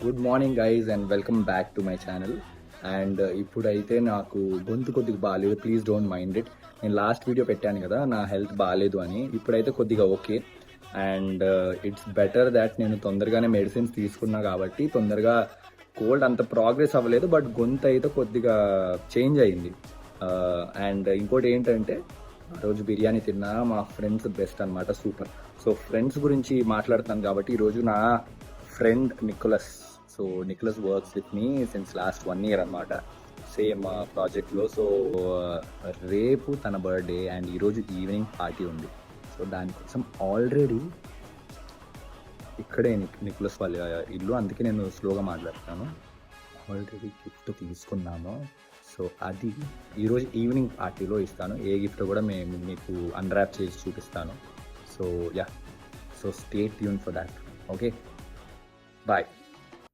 Good morning guys and welcome back to my channel. And ఇప్పుడైతే నాకు గొంతు కొద్దిగా బాగాలేదు, ప్లీజ్ డోంట్ మైండ్ ఇట్. నేను లాస్ట్ వీడియో పెట్టాను కదా నా హెల్త్ బాగాలేదు అని, ఇప్పుడైతే కొద్దిగా okay. And it's better that నేను తొందరగానే మెడిసిన్స్ తీసుకున్నా కాబట్టి తొందరగా కోల్డ్ అంత ప్రోగ్రెస్ అవ్వలేదు, బట్ గొంతు అయితే కొద్దిగా చేంజ్ అయింది. అండ్ ఇంకోటి ఏంటంటే ఆ రోజు బిర్యానీ తిన్నా, మా ఫ్రెండ్స్ బెస్ట్ అనమాట, సూపర్. సో ఫ్రెండ్స్ గురించి మాట్లాడుతాను కాబట్టి ఈరోజు నా friend Nicholas. So Nicholas works with me since last 1 year అనమాట, సేమ్ ప్రాజెక్ట్లో. సో రేపు తన బర్త్డే అండ్ ఈరోజు ఈవినింగ్ పార్టీ ఉంది. సో దానికోసం ఆల్రెడీ ఇక్కడే నికోలస్ వాళ్ళ ఇల్లు, అందుకే నేను స్లోగా మాట్లాడుతున్నాను. ఆల్రెడీ గిఫ్ట్ తీసుకున్నాము. సో అది ఈరోజు ఈవినింగ్ పార్టీలో ఇస్తాను. ఏ గిఫ్ట్ కూడా మేము మీకు అన్రాప్ చేసి చూపిస్తాను. So yeah, so stay tune for that. Okay, bye.